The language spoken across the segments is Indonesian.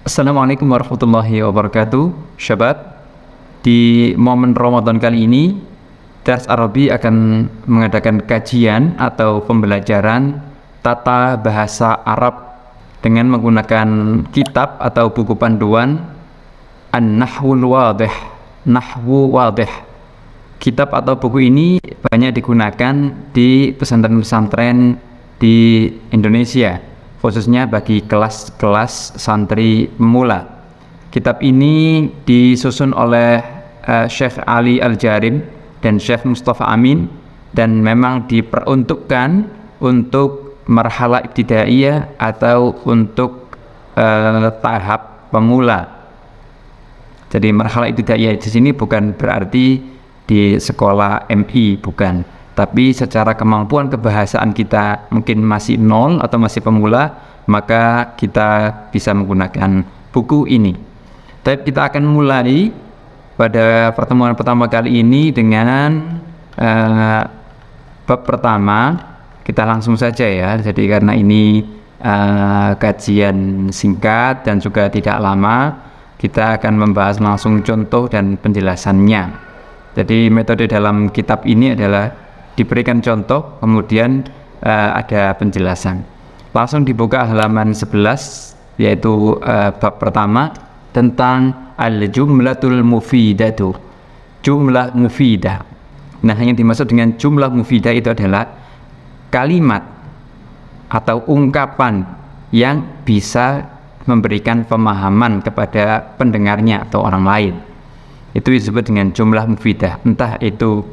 Assalamualaikum warahmatullahi wabarakatuh. Syabab, di momen Ramadan kali ini Dars Arabi akan mengadakan kajian atau pembelajaran tata bahasa Arab dengan menggunakan kitab atau buku panduan An-Nahwul Wadih, Nahwu Wadih. Kitab atau buku ini banyak digunakan di pesantren-pesantren di Indonesia, khususnya bagi kelas-kelas santri pemula. Kitab ini disusun oleh Syekh Ali Al-Jarim dan Syekh Mustafa Amin, dan memang diperuntukkan untuk marhalah ibtidaiyah atau untuk tahap pemula. Jadi marhalah ibtidaiyah di sini bukan berarti di sekolah MI, bukan, tapi secara kemampuan kebahasaan kita mungkin masih nol atau masih pemula, maka kita bisa menggunakan buku ini. Tapi kita akan mulai pada pertemuan pertama kali ini dengan bab pertama. Kita langsung saja ya, jadi karena ini kajian singkat dan juga tidak lama, kita akan membahas langsung contoh dan penjelasannya. Jadi metode dalam kitab ini adalah diberikan contoh, kemudian ada penjelasan. Langsung dibuka halaman 11, yaitu bab pertama tentang al-jumlatul mufidatu, jumlah mufidah. Nah, yang dimaksud dengan jumlah mufidah itu adalah kalimat atau ungkapan yang bisa memberikan pemahaman kepada pendengarnya atau orang lain. Itu disebut dengan jumlah mufidah, entah itu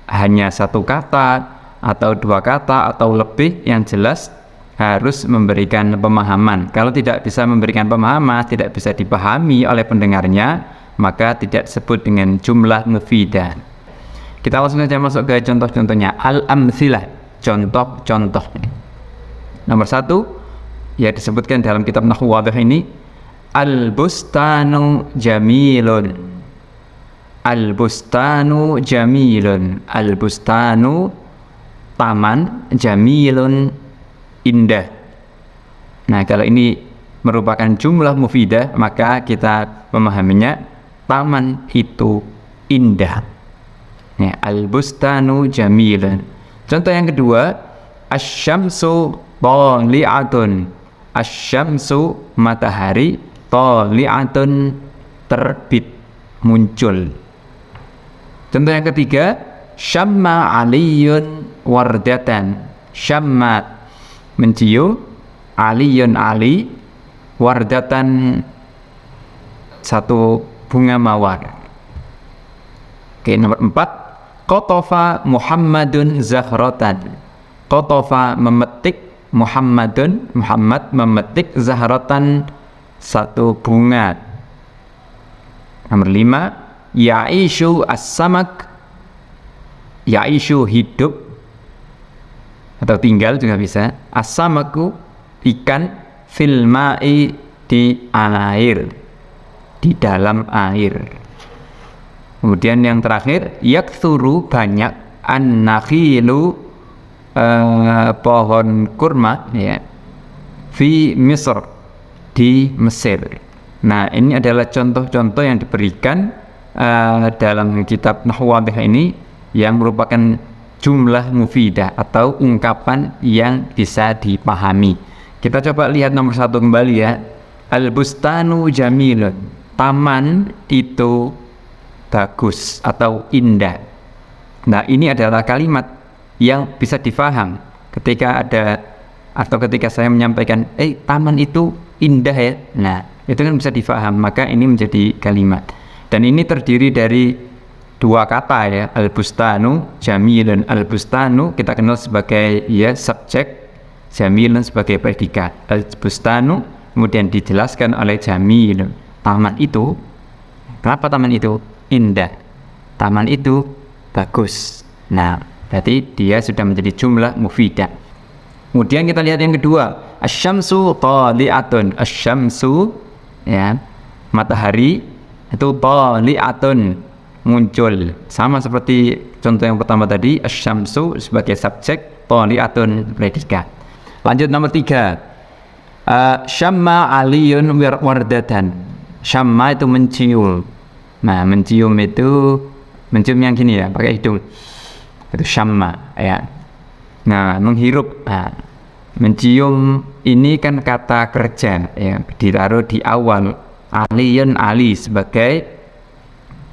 hanya satu kata atau dua kata atau lebih, yang jelas harus memberikan pemahaman. Kalau tidak bisa memberikan pemahaman, tidak bisa dipahami oleh pendengarnya, maka tidak disebut dengan jumlah mufidah. Kita langsung saja masuk ke contoh-contohnya. Al-amtsilah, contoh-contoh. Nomor 1 ya disebutkan dalam kitab Nahwu Wadih ini, al-bustanu jamilun. Al-bustanu jamilun. Al-bustanu taman, jamilun indah. Nah, kalau ini merupakan jumlah mufidah, maka kita memahaminya taman itu indah. Ya, al-bustanu jamilun. Contoh yang kedua, asy-syamsu thali'atun. Asy-syamsu matahari, thali'atun terbit, muncul. Contoh yang ketiga, syamma aliyun wardatan. Syamma mencium, aliyun ali, wardatan satu bunga mawar. Oke, nomor 4, qatafa Muhammadun zahratan. Qatafa memetik, Muhammadun Muhammad memetik, zahratan satu bunga. Nomor 5, ya'ishu as-samak. Ya'ishu hidup atau tinggal juga bisa. As-samaku ikan, fil ma'i di air, di dalam air. Kemudian yang terakhir, yakthuru banyak, an-nakhilu pohon kurma ya, fi Misr di Mesir. Nah, ini adalah contoh-contoh yang diberikan dalam kitab Nahwu Wadih ini, yang merupakan jumlah mufidah atau ungkapan yang bisa dipahami. Kita coba lihat nomor 1 kembali ya. Al-bustanu jamilun, taman itu bagus atau indah. Nah, ini adalah kalimat yang bisa difaham ketika ada atau ketika saya menyampaikan taman itu indah ya. Nah, itu kan bisa difaham, maka ini menjadi kalimat. Dan ini terdiri dari dua kata ya, al-bustanu jamilun. Al-bustanu kita kenal sebagai ya subjek, jamilun sebagai predikat. Al-bustanu kemudian dijelaskan oleh jamilun, taman itu. Kenapa taman itu indah? Taman itu bagus. Nah, berarti dia sudah menjadi jumlah mufidah. Kemudian kita lihat yang kedua, asy-syamsu thali'atun. Asy-syamsu ya, matahari itu thali'atun, muncul. Sama seperti contoh yang pertama tadi, asy-syamsu sebagai subjek, thali'atun predikat. Lanjut nomor 3, Syamma aliyun wardatan. Syamma itu mencium. Nah, mencium itu mencium yang gini ya, pakai hidung. Itu syamma ya. Nah, menghirup. Nah, mencium ini kan kata kerja ya, ditaruh di awal. Aliyun ali sebagai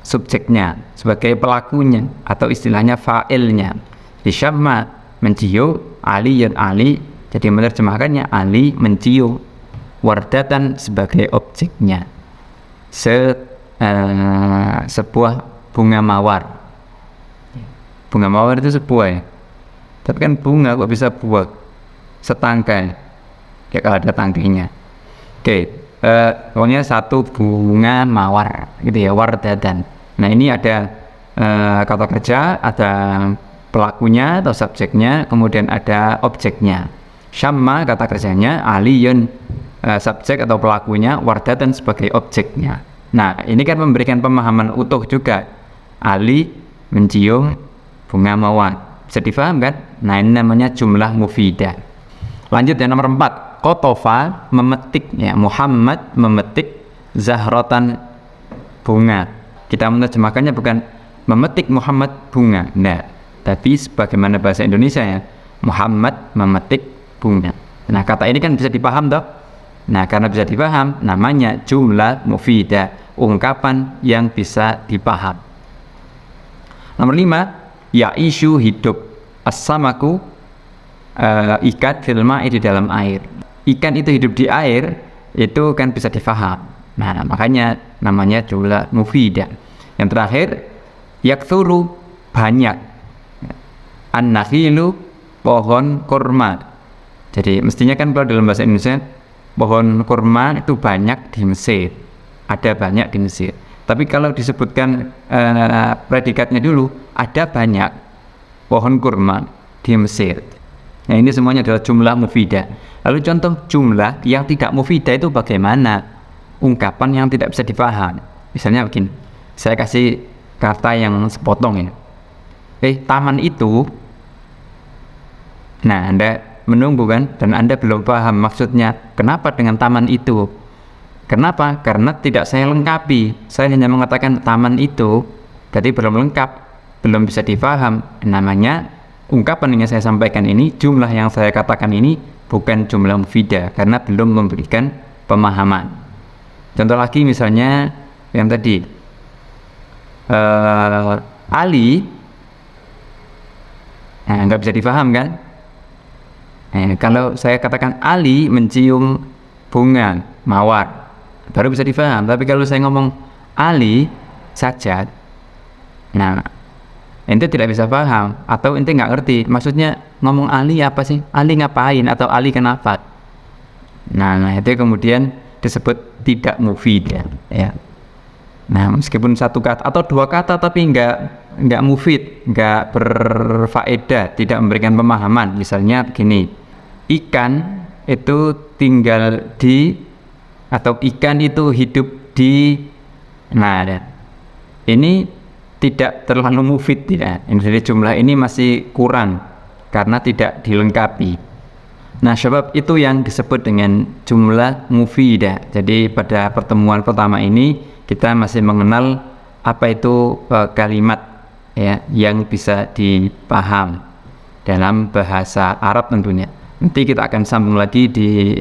subjeknya, sebagai pelakunya atau istilahnya fa'ilnya. Di syamma mencium, aliyun ali, jadi menerjemahkannya ali mencium, wardatan sebagai objeknya. Sebuah bunga mawar. Bunga mawar itu sebuah ya. Tapi kan bunga kok bisa buah setangkai ya kalau ada tangkainya. Oke, pokoknya satu bunga mawar gitu ya, wardatan. Nah ini ada kata kerja, ada pelakunya atau subjeknya, kemudian ada objeknya. Syamma kata kerjanya, aliyun subjek atau pelakunya, wardatan sebagai objeknya. Nah ini kan memberikan pemahaman utuh juga. Ali mencium bunga mawar, bisa difaham kan? Nah ini namanya jumlah mufidah. Lanjut yang nomor 4, Qotofa memetik ya, Muhammad memetik zahratan bunga. Kita menerjemahkannya bukan memetik Muhammad bunga, nah, tapi sebagaimana bahasa Indonesia ya, Muhammad memetik bunga. Nah kata ini kan bisa dipaham toh? Nah karena bisa dipaham, namanya jumlah mufidah, ungkapan yang bisa dipaham. Nomor 5, ya'ishu hidup, as-samaku ikan fil ma'i di dalam air. Ikan itu hidup di air, itu kan bisa difaham. Nah makanya namanya jumlah mufidah. Yang terakhir, yaktsuru banyak, an-nakhilu pohon kurma. Jadi mestinya kan kalau dalam bahasa Indonesia pohon kurma itu banyak di Mesir, ada banyak di Mesir. Tapi kalau disebutkan predikatnya dulu, ada banyak pohon kurma di Mesir. Nah ini semuanya adalah jumlah mufidah. Lalu contoh jumlah yang tidak mufidah itu bagaimana? Ungkapan yang tidak bisa dipaham. Misalnya begini, saya kasih kata yang sepotong ya. Taman itu. Nah Anda menunggu kan, dan Anda belum paham maksudnya kenapa dengan taman itu. Kenapa? Karena tidak saya lengkapi. Saya hanya mengatakan taman itu, jadi belum lengkap, belum bisa difaham. Namanya ungkapan yang saya sampaikan ini, jumlah yang saya katakan ini bukan jumlah mufidah karena belum memberikan pemahaman. Contoh lagi misalnya yang tadi Ali, nah nggak bisa difaham kan? Kalau saya katakan Ali mencium bunga mawar, baru bisa difaham. Tapi kalau saya ngomong Ali sajad, nah ente tidak bisa paham atau ente nggak ngerti maksudnya ngomong Ali apa sih, Ali ngapain atau Ali kenapa. Nah itu kemudian disebut tidak mufidah ya. Nah meskipun satu kata atau dua kata tapi nggak mufid, nggak berfaedah, tidak memberikan pemahaman. Misalnya begini, ikan itu tinggal di, atau ikan itu hidup di. Nah ini tidak terlalu mufid tidak. Jadi jumlah ini masih kurang karena tidak dilengkapi. Nah sebab itu yang disebut dengan jumlah mufidah. Jadi pada pertemuan pertama ini kita masih mengenal apa itu kalimat ya yang bisa dipaham dalam bahasa Arab tentunya. Nanti kita akan sambung lagi di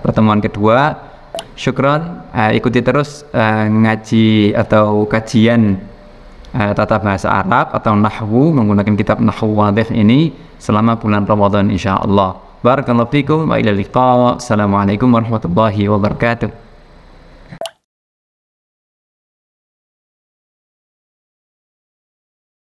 pertemuan kedua. Syukron, ikuti terus ngaji atau kajian tata bahasa Arab atau nahwu menggunakan kitab Nahwu Wadih ini selama bulan Ramadan insyaallah. Barakallahu fikum wa ila liqa. Assalamualaikum warahmatullahi wabarakatuh.